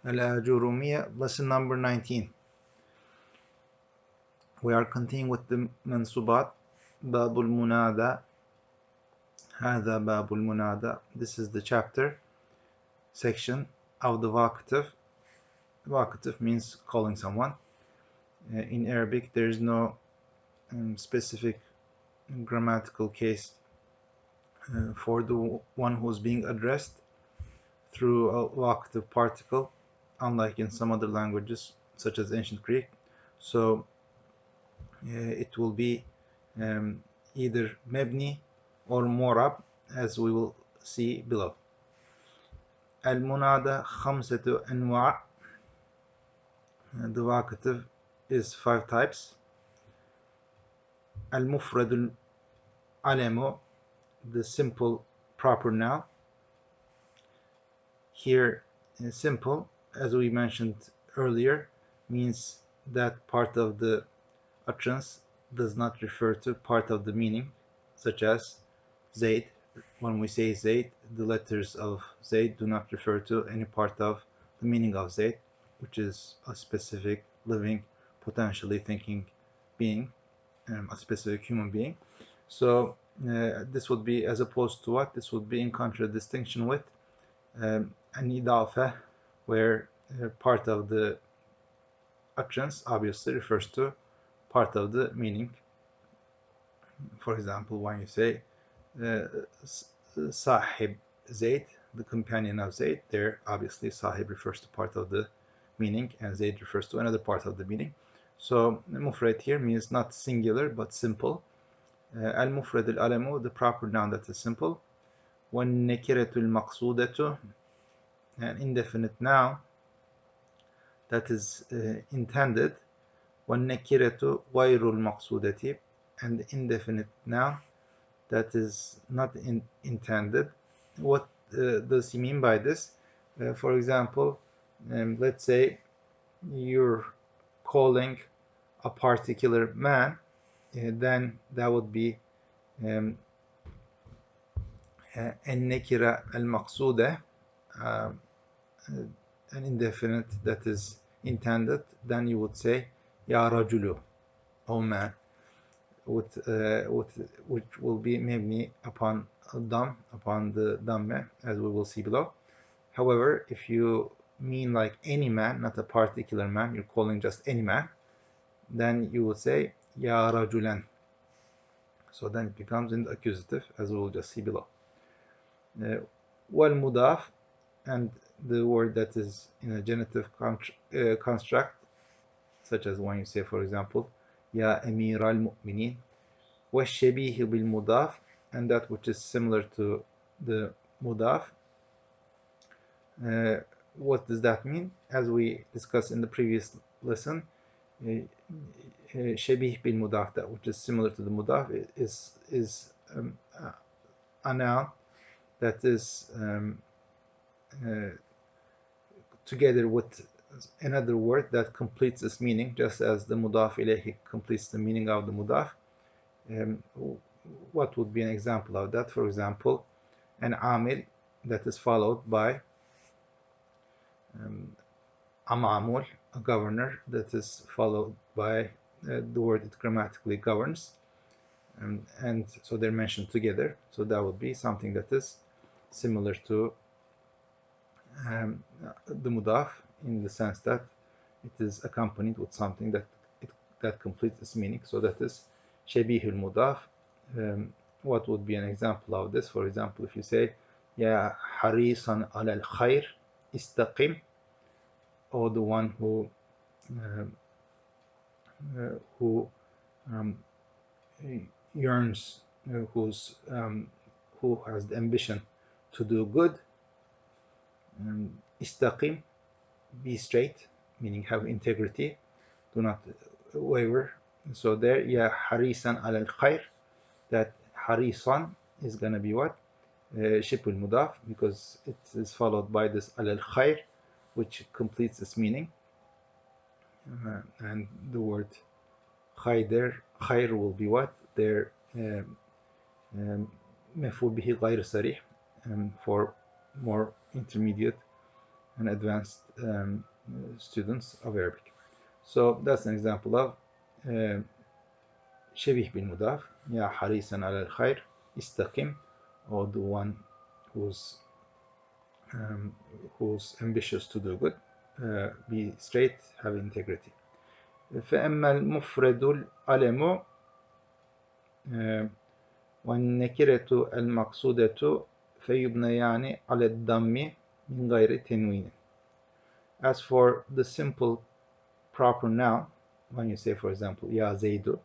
Ajurrumiyyah, lesson number 19. We are continuing with the mansubat. Babul Munada. Hada Babul Munada. This is the chapter, section of the vocative. Vocative means calling someone. In Arabic, there is no specific grammatical case for the one who is being addressed through a vocative particle, unlike in some other languages, such as ancient Greek. So it will be either mebni or morab, as we will see below. Al-munada khamsatu anwa'. The vocative is 5 types. Al-mufrad al-alamu, the simple proper noun. Here, simple, as we mentioned earlier, means that part of the utterance does not refer to part of the meaning, such as Zayd. When we say Zayd, the letters of Zayd do not refer to any part of the meaning of Zayd, which is a specific living, potentially thinking being, a specific human being. So this would be, as opposed to what? This would be in contradistinction with an idafa, where part of the utterance obviously refers to part of the meaning. For example, when you say Sahib Zayd, the companion of Zayd, there obviously Sahib refers to part of the meaning and Zayd refers to another part of the meaning. So mufrad here means not singular but simple. Al-mufrad al-alamu, the proper noun that is simple. وَالنَّكِرَةُ الْمَقْصُودَةُ, an indefinite noun that is intended. وَالنَّكِرَةُ غَيْرُ الْمَقْصُودَةِ, and the indefinite noun that is not intended. What does he mean by this? For example, let's say you're calling a particular man, then that would be النكرة المقصودة, an indefinite that is intended. Then you would say Ya rajulu, O man, which will be mabni upon dam, upon the damme, as we will see below. However, if you mean like any man, not a particular man, you're calling just any man, then you would say Ya rajulan. So then it becomes in the accusative, as we will just see below. Wal mudaf, and the word that is in a genitive construct, such as when you say, for example, Ya Amir al-Mu'minin. وَالشَّبِيهِ بِالْمُضَافِ, and that which is similar to the mudaf. What does that mean? As we discussed in the previous lesson, shabih bil mudaf, that which is similar to the mudaf, is a noun that is together with another word that completes its meaning, just as the mudaf ilayhi completes the meaning of the mudaf. What would be an example of that? For example, an amil that is followed by a ma'mul, a governor, that is followed by the word it grammatically governs, and so they're mentioned together. So that would be something that is similar to the mudaf, in the sense that it is accompanied with something that completes its meaning. So that is shabihul mudaf. What would be an example of this? For example, if you say Ya harisan ala al-khair istaqim, or the one who yearns, who has the ambition to do good, istaqim, be straight, meaning have integrity, do not waver. So there, Ya harisan ala al-khair, that harisan is going to be what? Shibul mudaf, because it is followed by this ala al-khair, which completes its meaning. And the word khair will be what? There, maf'ul bihi ghayr sarih, for more intermediate and advanced students of Arabic. So that's an example of شبيه بالمضاف. يا حريصا على الخير استقم, or the one who's ambitious to do good, be straight, have integrity. فأما المفرد العلم والنكرة المقصودة فيبنيان على الضم من غير تنوين. As for the simple proper noun, when you say, for example, يا زيد,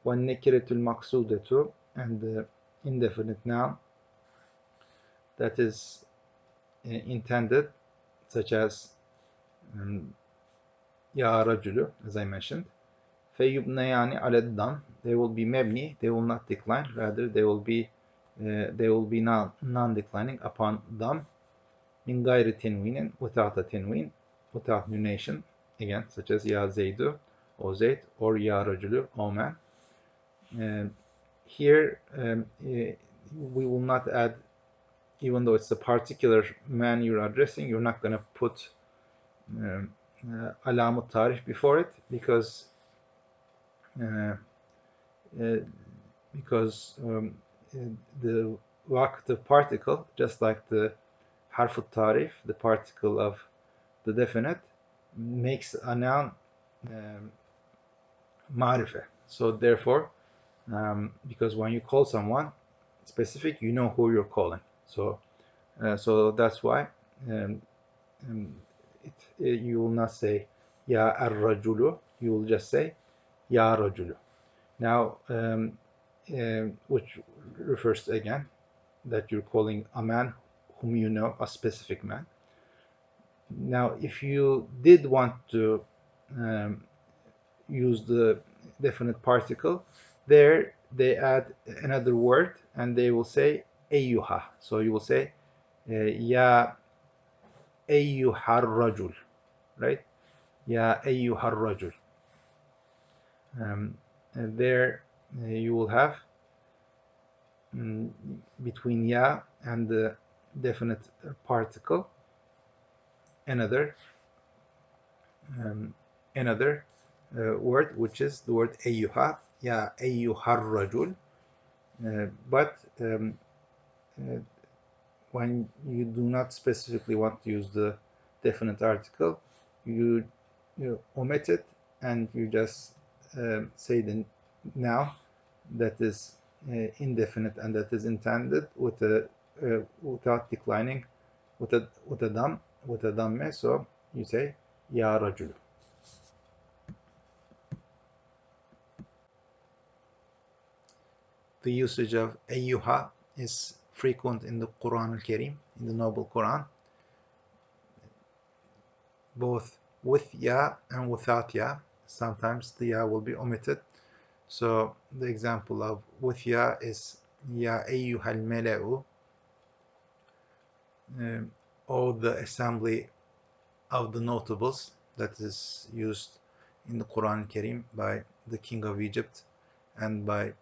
والنكرة المقصودة, and the indefinite noun that is intended, such as يا رجل, as I mentioned, فيبنيان على الضم, they will be mebni, they will not decline, rather they will be non-declining upon dam, min gayri tenvinin, without a tenwin, without nunation, again, such as ya zeydu, o zayd, or ya rajulu, o man. Here we will not add, even though it's a particular man you're addressing, you're not going to put alamut tarif before it, because the waqt particle, just like the harf tarif, the particle of the definite, makes a noun ma'rifah. So therefore, because when you call someone specific, you know who you're calling. So that's why you will not say ya ar-rajulu, you will just say ya rajulu. Now, which refers again that you're calling a man whom you know, a specific man. Now, if you did want to use the definite particle, there they add another word and they will say ayyuha. So you will say ya ayyuhar rajul, right? Ya ayyuhar rajul. And there you will have between ya and the definite particle another word, which is the word ayyuha, ya ayyuhar rajul. But when you do not specifically want to use the definite article, you omit it and you just say the noun that is indefinite and that is intended with a without declining with a damme. So you say ya rajul. The usage of ayyuha is frequent in the Quran al-Karim, in the Noble Quran, both with ya and without ya. Sometimes the ya will be omitted. So the example of with ya is ya ayyuhal mala'u, or the assembly of the notables, that is used in the Quran al-Karim by the king of Egypt and by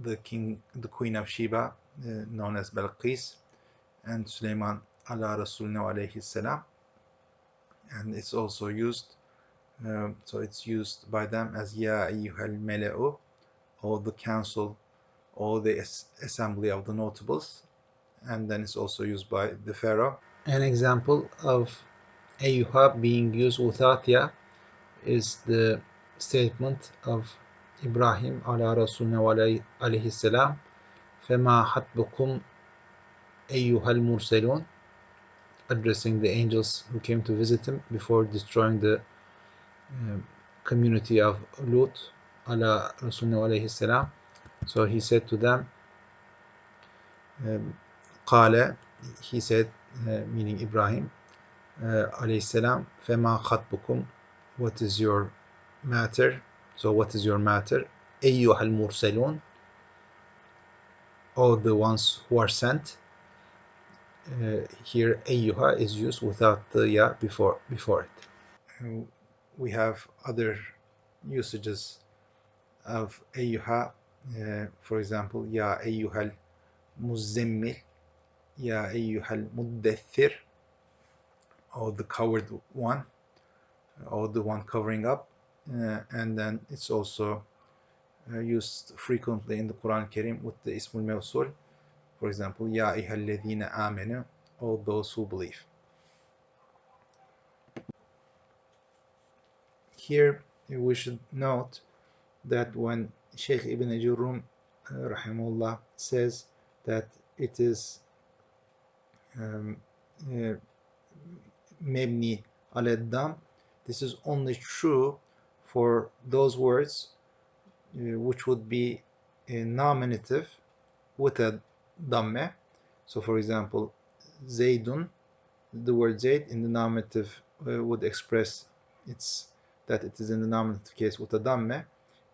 the queen of Sheba, known as Balqis, and Sulaiman ala Rasulna alayhi salam. And it's also used, so it's used by them as ya ayyuhal mala'u, or the council, or the assembly of the notables. And then it's also used by the pharaoh. An example of ayyuha being used without ya is the statement of Ibrahim ala Rasulna alayhi salam, فَمَا حَتْبُكُمْ أَيُّهَا الْمُرْسَلُونَ, addressing the angels who came to visit him before destroying the community of Lut ala Rasulna alayhi salam. So he said to them, قال, he said, meaning Ibrahim alayhi salam, فَمَا خَطْبُكُمْ, what is your matter? So what is your matter? أَيُّهَا الْمُرْسَلُونَ, all the ones who are sent. Here ayyuha is used without the ya before it. We have other usages of ayyuha, for example, ya ayyuhal muzammil, ya ayyuhal muddathir, or the covered one, or the one covering up, and then it's also used frequently in the Quran Karim with the Ismul Mawsul. For example, Ya ayyuhalladhina amanu, all those who believe. Here we should note that when Sheikh Ibn Ajurrum rahimahullah says that it is mebni ala dam, this is only true for those words which would be a nominative with a damme. So for example, Zaydun, the word Zayd in the nominative would express that it is in the nominative case with a damme,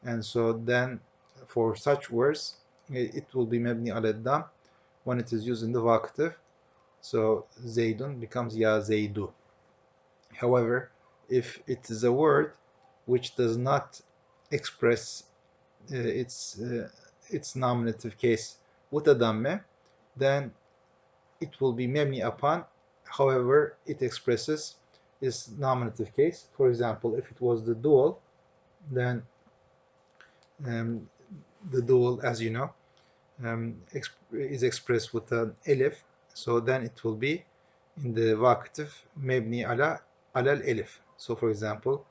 and so then for such words it will be mebni ala dam when it is used in the vocative. So Zaydun becomes Ya Zaydu. However, if it is a word which does not express its nominative case with a damme, then it will be mebni upon. However, it expresses its nominative case. For example, if it was the dual, then the dual, as you know, is expressed with an elif. So then it will be in the vocative mebni ala al-elif. So for example,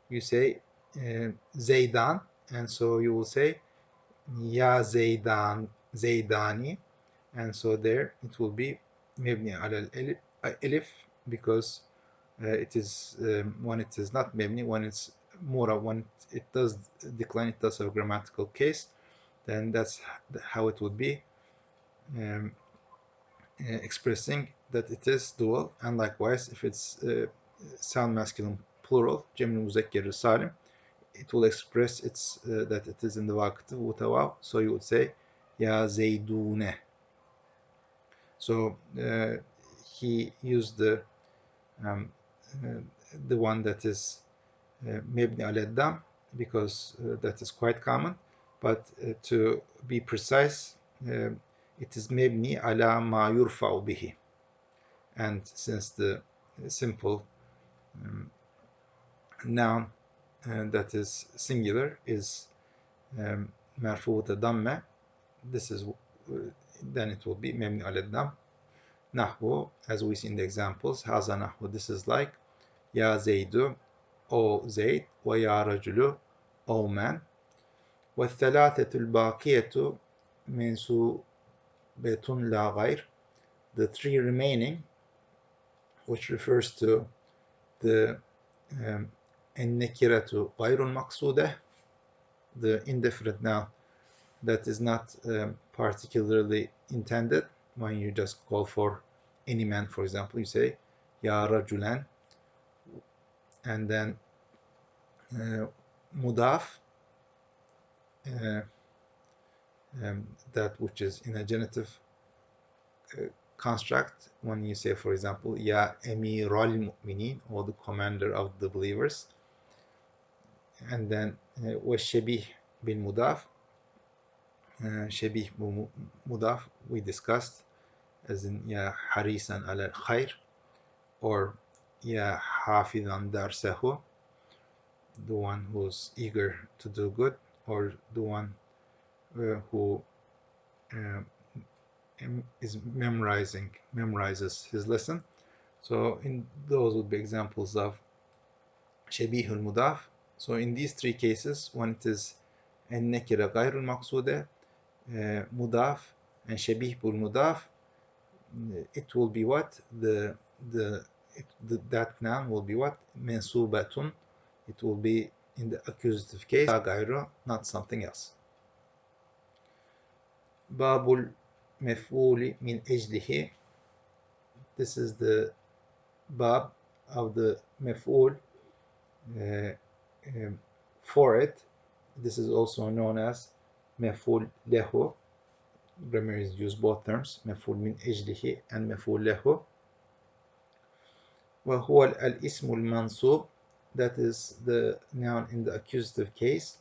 you say Zaydan, and so you will say Ya Zaydan, Zaydani, and so there it will be mebni ala al-elif, because it is when it is not mebni, when it's mura, when it does decline, it does have a grammatical case, then that's how it would be expressing that it is dual. And likewise, if it's sound masculine plural, Cem'ül Muzakker Salim, it will express that it is in the vocative with a waw. So you would say Ya Zaydune. So he used the one that is mebni ala dam, because that is quite common. But to be precise, it is mebni ala ma yurfa'u bihi. And since the simple noun that is singular is marfu with a damme, this is then it will be mebni ala dam. Nahwu, as we see in the examples, haza nahwu, this is like Ya Zaydu, O Zayd, wa Ya Rajulu, O man. وَالثَّلَاثَةُ الْبَاقِيَةُ مَنْسُوبَةٌ لَا غَيْرٍ. The three remaining, which refers to the النكرة غير المقصودة, the indefinite noun that is not particularly intended. When you just call for any man, for example, you say Ya Rajulan, and then mudaf, that which is in a genitive construct, when you say, for example, Ya Emir al-Mu'minin, or the commander of the believers. And then وَالشَّبِيهِ بِالْمُضَافِ, Shabih mudaf we discussed, as in Ya Harisan al Khair, or Ya Hafidhan Darsahu, the one who's eager to do good, or the one who is memorizes his lesson. So in those would be examples of Shabihul Mudaf. So in these three cases, when it is النكرة غير المقصودة, mudaf, and shabih bil mudaf, it will be what? That noun will be what? Mensubatun. It will be in the accusative case, غيره, not something else. Babul mef'uli min ejlihi. This is the bab of the mef'ul for it. This is also known as mef'ul lehu. Grammarians use both terms, مفعول من أجله and مفعول له. وهو الاسم المنصوب, that is the noun in the accusative case,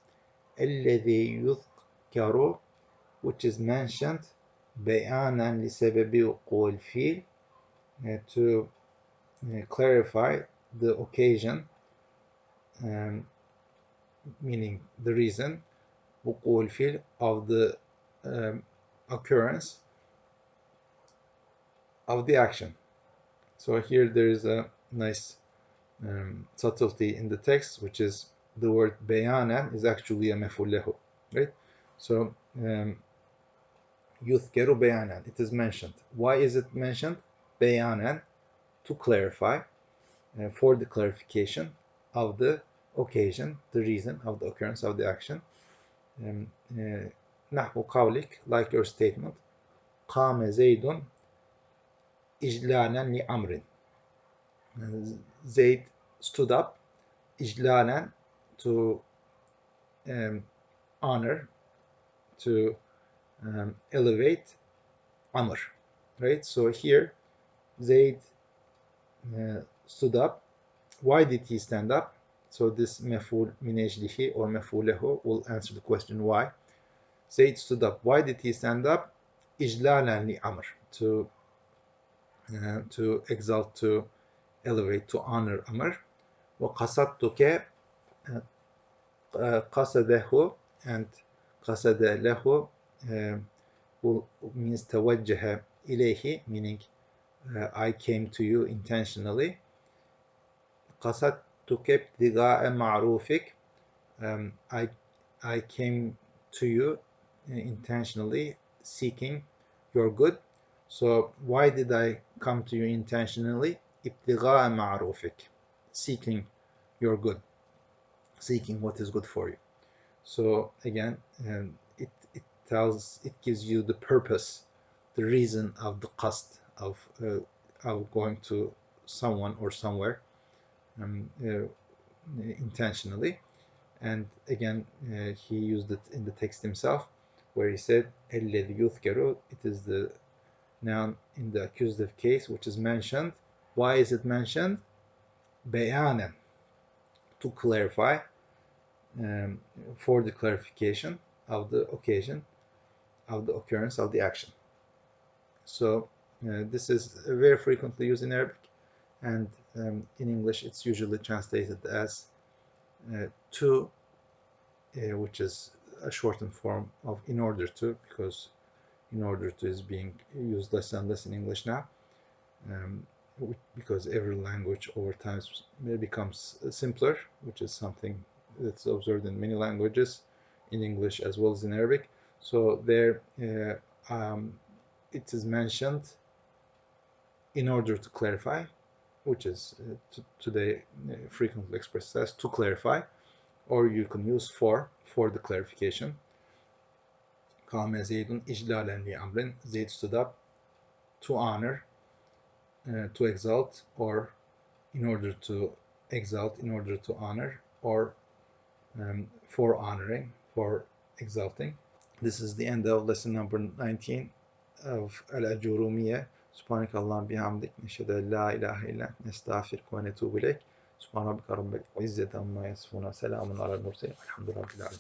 الذي يذكر, which is mentioned, بيانا لسبب وقوع الفعل, to clarify the occasion, meaning the reason, وقوع الفعل, of the occurrence of the action. So here there is a nice subtlety in the text, which is the word bayanan is actually a maf'ul lahu, right? So yuthkeru bayanan, it is mentioned. Why is it mentioned? Bayanan, to clarify, for the clarification of the occasion, the reason of the occurrence of the action. نحو قولك, like your statement, قام زيد إجلالا لأمر. Zayd stood up, إجلالا, to honor, to elevate Amr, right? So here Zayd stood up. Why did he stand up? So this maf'ul min ajlihi or maf'ul lahu will answer the question why. Zayd stood up. Why did he stand up? إجلالا لأمر, to exalt, to elevate, to honor Amr. وقصدتك, قصده, and قصد له means توجه إليه, meaning I came to you intentionally. قصدتك ابتغاء معروفك, I came to you intentionally, seeking your good. So why did I come to you intentionally? ابتغاء معروفك, seeking your good, seeking what is good for you. So again, it gives you the purpose, the reason of the qasd, of going to someone or somewhere intentionally. And again, he used it in the text himself, where he said الذي يذكر, it is the noun in the accusative case which is mentioned. Why is it mentioned? بيانا, to clarify, for the clarification of the occasion, of the occurrence of the action. So this is very frequently used in Arabic, and in English it's usually translated as to, which is a shortened form of in order to, because in order to is being used less and less in English now, because every language over time becomes simpler, which is something that's observed in many languages, in English as well as in Arabic. So there it is mentioned in order to clarify, which is today frequently expressed as to clarify, or you can use for the clarification. قام زيد إجلالا لأمر, Zayd stood up to honor, to exalt, or in order to exalt, in order to honor, or for honoring, for exalting. This is the end of lesson number 19 of Ajurrumiyyah. سبحانك اللهم بحمدك نشهد أن لا إله إلا أنت نستغفرك ونتوب إليك. سبحان ربك رب العزة عما يصفون وسلام على المرسلين والحمد لله رب العالمين.